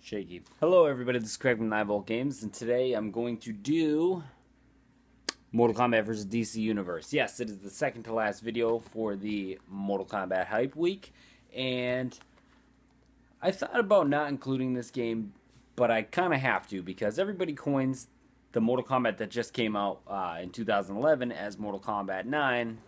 Shaky. Hello everybody, this is Craig from 9V Games, and today I'm going to do Mortal Kombat vs. DC Universe. Yes, it is the second to last video for the Mortal Kombat Hype Week, and I thought about not including this game, but I kind of have to, because everybody coins the Mortal Kombat that just came out in 2011 as Mortal Kombat 9.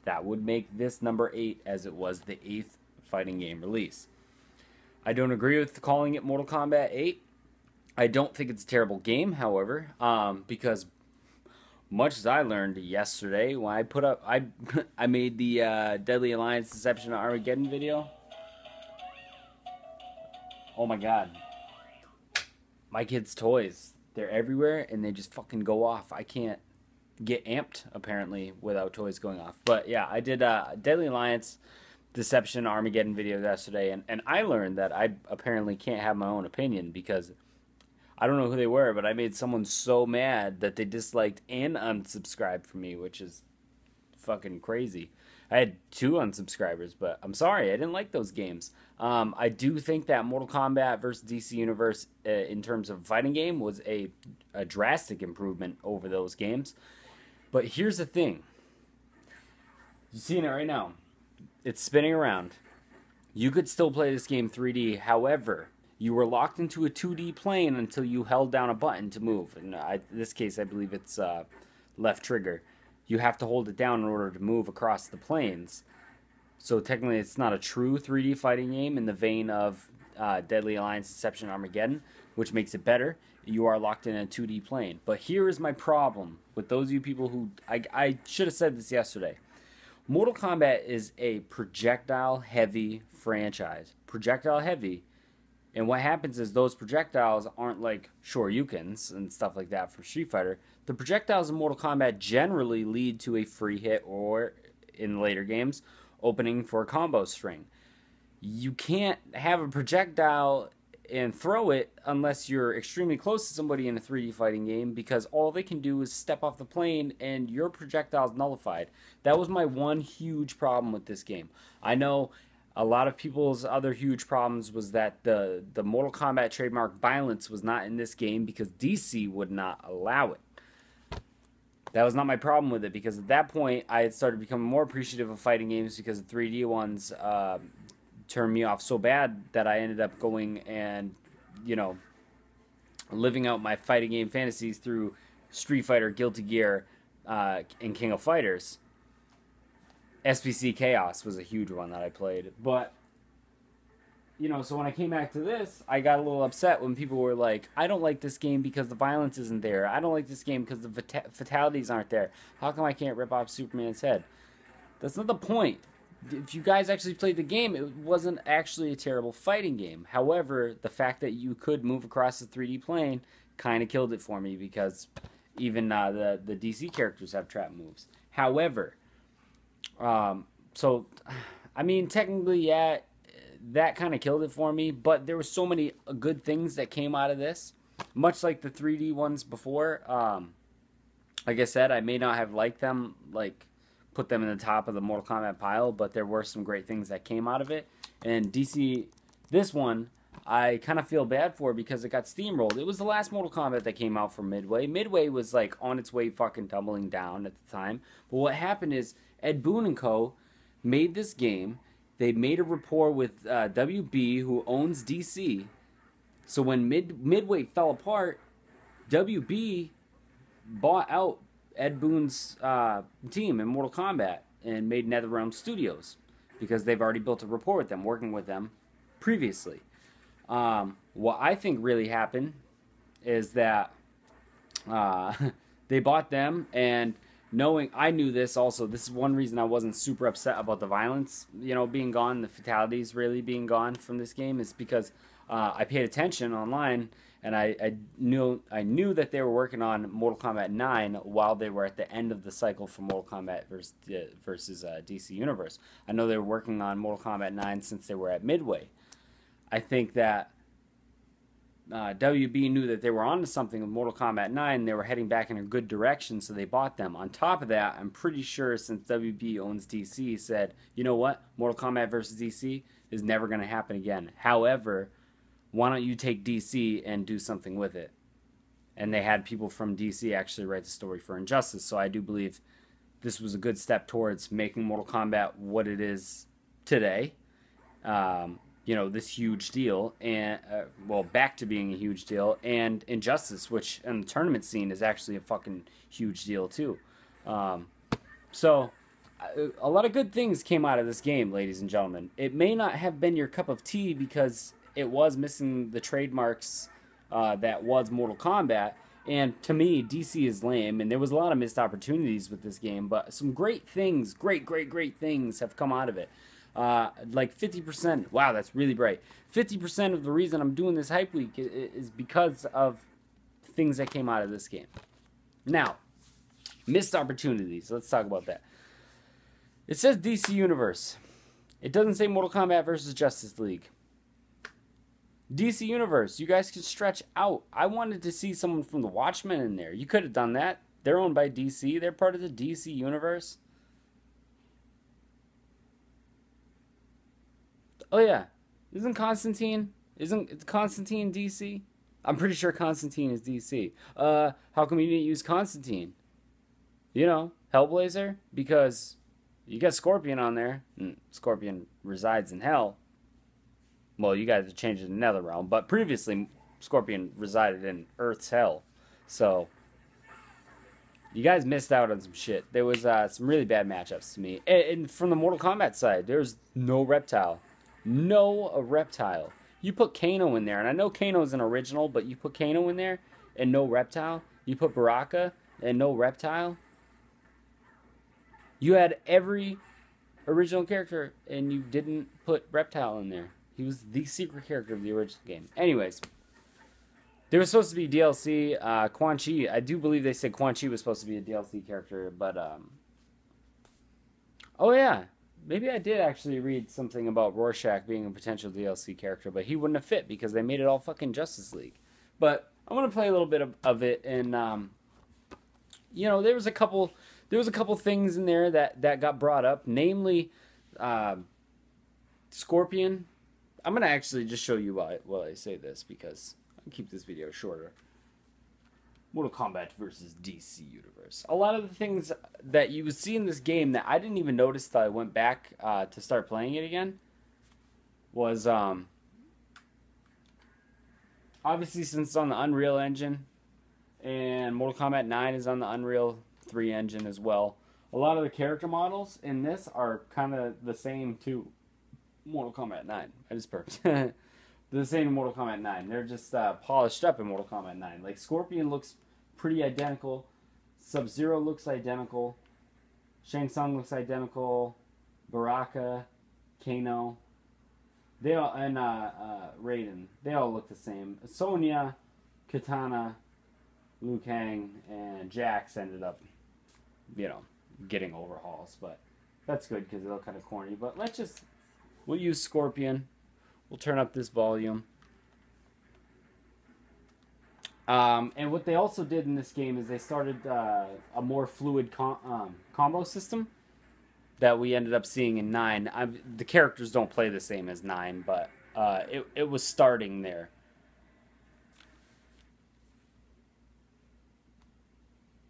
That would make this number 8, as it was the 8th fighting game release. I don't agree with calling it Mortal Kombat 8. I don't think it's a terrible game, however, because much as I learned yesterday when I put up, I made the Deadly Alliance Deception Armageddon video. Oh my god. My kids' toys, they're everywhere and they just fucking go off. I can't get amped, apparently, without toys going off. But yeah, I did Deadly Alliance Deception Armageddon video yesterday, and I learned that I apparently can't have my own opinion because I don't know who they were, but I made someone so mad that they disliked and unsubscribed from me, which is fucking crazy. I had 2 unsubscribers, but I'm sorry, I didn't like those games. I do think that Mortal Kombat vs. DC Universe, in terms of fighting game, was a drastic improvement over those games. But here's the thing. You're seeing it right now. It's spinning around. You could still play this game 3D. However, you were locked into a 2D plane until you held down a button to move. In this case, I believe it's left trigger. You have to hold it down in order to move across the planes. So technically, it's not a true 3D fighting game in the vein of Deadly Alliance Deception Armageddon, which makes it better. You are locked in a 2D plane. But here is my problem with those of you people who... I should have said this yesterday. Mortal Kombat is a projectile-heavy franchise. Projectile-heavy. And what happens is those projectiles aren't like Shoryukens and stuff like that from Street Fighter. The projectiles in Mortal Kombat generally lead to a free hit or, in later games, opening for a combo string. You can't have a projectile and throw it unless you're extremely close to somebody in a 3D fighting game, because all they can do is step off the plane and your projectile's nullified. That was my one huge problem with this game. I know a lot of people's other huge problems was that the Mortal Kombat trademark violence was not in this game because DC would not allow it. That was not my problem with it, because at that point I had started becoming more appreciative of fighting games because the 3D ones turned me off so bad that I ended up going and, you know, living out my fighting game fantasies through Street Fighter, Guilty Gear, and King of Fighters. SVC Chaos was a huge one that I played. But, you know, so when I came back to this, I got a little upset when people were like, I don't like this game because the violence isn't there. I don't like this game because the fatalities aren't there. How come I can't rip off Superman's head? That's not the point. If you guys actually played the game, it wasn't actually a terrible fighting game. However, the fact that you could move across the 3D plane kind of killed it for me, because even the DC characters have trap moves. However, so, I mean, technically, yeah, that kind of killed it for me, but there were so many good things that came out of this, much like the 3D ones before. Like I said, I may not have liked them, like, put them in the top of the Mortal Kombat pile, but there were some great things that came out of it. And DC, this one, I kind of feel bad for because it got steamrolled. It was the last Mortal Kombat that came out from Midway. Midway was like on its way fucking tumbling down at the time. But what happened is Ed Boon and Co. made this game. They made a rapport with WB, who owns DC. So when Midway fell apart, WB bought out Ed Boon's team in Mortal Kombat and made NetherRealm Studios, because they've already built a rapport with them, working with them previously. What I think really happened is that they bought them, and knowing, I knew this also, this is one reason I wasn't super upset about the violence, you know, being gone, the fatalities really being gone from this game, is because I paid attention online, and I knew that they were working on Mortal Kombat 9 while they were at the end of the cycle for Mortal Kombat versus DC Universe. I know they were working on Mortal Kombat 9 since they were at Midway. I think that WB knew that they were onto something with Mortal Kombat 9. They were heading back in a good direction, so they bought them. On top of that, I'm pretty sure, since WB owns DC, said, you know what, Mortal Kombat versus DC is never going to happen again. However, why don't you take DC and do something with it? And they had people from DC actually write the story for Injustice. So I do believe this was a good step towards making Mortal Kombat what it is today. This huge deal, and back to being a huge deal, and Injustice, which in the tournament scene is actually a fucking huge deal too. So a lot of good things came out of this game, ladies and gentlemen. It may not have been your cup of tea because it was missing the trademarks that was Mortal Kombat. And to me, DC is lame, and there was a lot of missed opportunities with this game, but some great things, great things have come out of it. Like 50%, wow, that's really bright. 50% of the reason I'm doing this Hype Week is because of things that came out of this game. Now, missed opportunities, let's talk about that. It says DC Universe. It doesn't say Mortal Kombat versus Justice League. DC Universe, you guys can stretch out. I wanted to see someone from the Watchmen in there. You could have done that. They're owned by DC. They're part of the DC Universe. Oh yeah, isn't Constantine DC? I'm pretty sure Constantine is DC. How come you didn't use Constantine? Hellblazer? Because you got Scorpion on there. Scorpion resides in hell. Well, you guys have changed it to Netherrealm, but previously Scorpion resided in Earth's hell. So you guys missed out on some shit. There was some really bad matchups to me. And from the Mortal Kombat side, there's no Reptile. No Reptile. You put Kano in there, and I know Kano's an original, but you put Kano in there and no Reptile. You put Baraka and no Reptile. You had every original character, and you didn't put Reptile in there. He was the secret character of the original game. Anyways, there was supposed to be DLC. Quan Chi, I do believe they said Quan Chi was supposed to be a DLC character, but oh yeah, maybe I did actually read something about Rorschach being a potential DLC character, but he wouldn't have fit because they made it all fucking Justice League. But I'm gonna play a little bit of it, and there was a couple things in there that got brought up, namely Scorpion. I'm going to actually just show you while I say this, because I'll keep this video shorter. Mortal Kombat versus DC Universe. A lot of the things that you would see in this game that I didn't even notice till I went back to start playing it again was, obviously, since it's on the Unreal Engine, and Mortal Kombat 9 is on the Unreal 3 engine as well, a lot of the character models in this are kind of the same too. Mortal Kombat 9. I just burped. The same in Mortal Kombat 9. They're just polished up in Mortal Kombat 9. Like, Scorpion looks pretty identical. Sub-Zero looks identical. Shang Tsung looks identical. Baraka, Kano. They all, and Raiden. They all look the same. Sonya, Katana, Liu Kang, and Jax ended up, getting overhauls. But that's good because they look kind of corny. But we'll use Scorpion. We'll turn up this volume. And what they also did in this game is they started a more fluid combo system that we ended up seeing in 9. The characters don't play the same as 9, but it was starting there.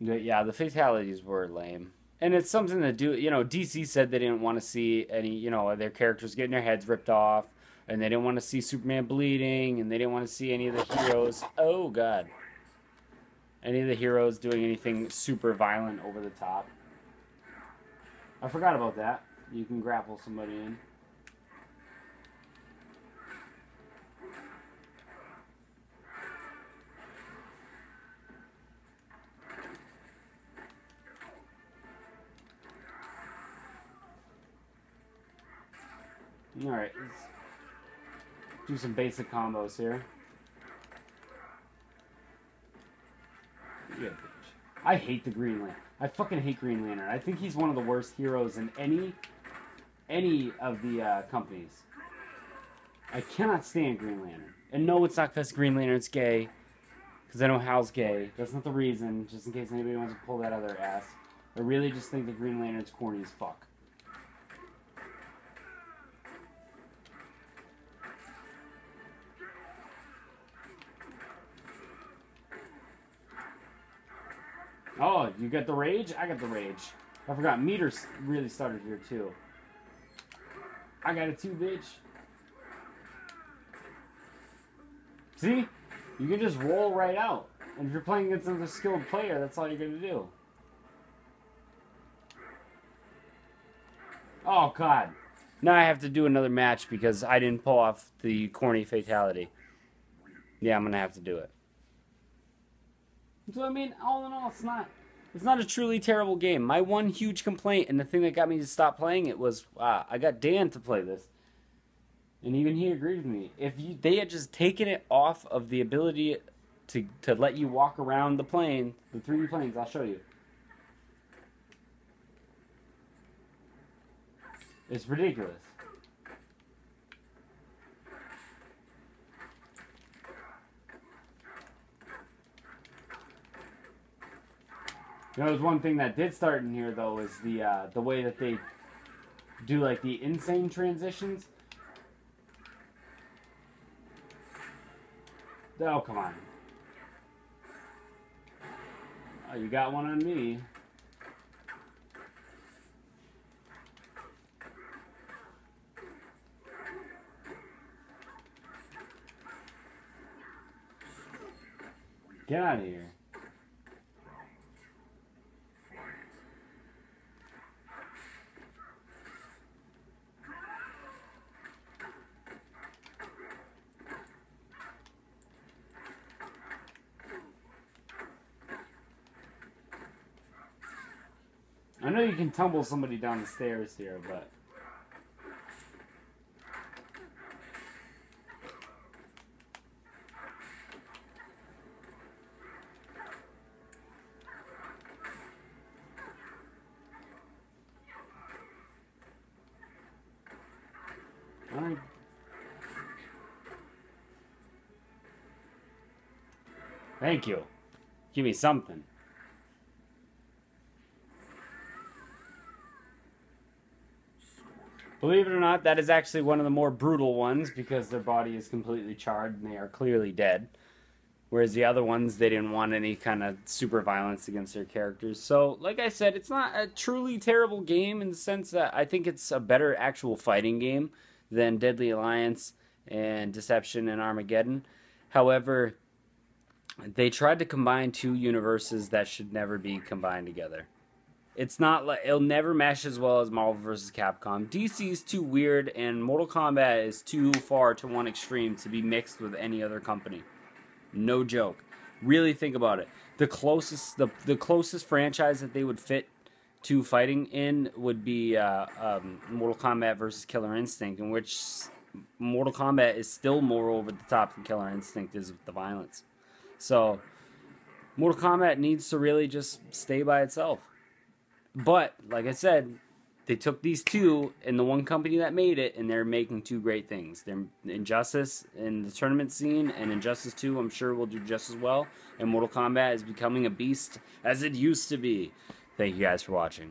Yeah, the fatalities were lame. And it's something to do, DC said they didn't want to see any, their characters getting their heads ripped off, and they didn't want to see Superman bleeding, and they didn't want to see any of the heroes, oh god, any of the heroes doing anything super violent over the top. I forgot about that. You can grapple somebody in. Alright, let's do some basic combos here. Yeah, I hate the Green Lantern. I fucking hate Green Lantern. I think he's one of the worst heroes in any of the companies. I cannot stand Green Lantern. And no, it's not because Green Lantern's gay. Because I know Hal's gay. That's not the reason, just in case anybody wants to pull that out of their ass. I really just think that Green Lantern's corny as fuck. Oh, you got the rage? I got the rage. I forgot meters really started here too. I got it too, bitch. See? You can just roll right out. And if you're playing against another skilled player, that's all you're going to do. Oh, God. Now I have to do another match because I didn't pull off the corny fatality. Yeah, I'm going to have to do it. So, I mean, all in all, it's not a truly terrible game. My one huge complaint, and the thing that got me to stop playing it was, I got Dan to play this. And even he agreed with me. If they had just taken it off of the ability to let you walk around the plane, the 3D planes, I'll show you. It's ridiculous. There's one thing that did start in here though is the way that they do like the insane transitions. Oh, come on. Oh, you got one on me. Get out of here. I know you can tumble somebody down the stairs here, but... Alright. Thank you. Give me something. Believe it or not, that is actually one of the more brutal ones because their body is completely charred and they are clearly dead. Whereas the other ones, they didn't want any kind of super violence against their characters. So, like I said, it's not a truly terrible game in the sense that I think it's a better actual fighting game than Deadly Alliance and Deception and Armageddon. However, they tried to combine two universes that should never be combined together. It's not like it'll never mesh as well as Marvel vs. Capcom. DC is too weird, and Mortal Kombat is too far to one extreme to be mixed with any other company. No joke. Really think about it. The closest franchise that they would fit to fighting in would be Mortal Kombat versus Killer Instinct, in which Mortal Kombat is still more over the top than Killer Instinct is with the violence. So, Mortal Kombat needs to really just stay by itself. But, like I said, they took these two and the one company that made it, and they're making two great things. They're Injustice in the tournament scene, and Injustice 2 I'm sure will do just as well. And Mortal Kombat is becoming a beast as it used to be. Thank you guys for watching.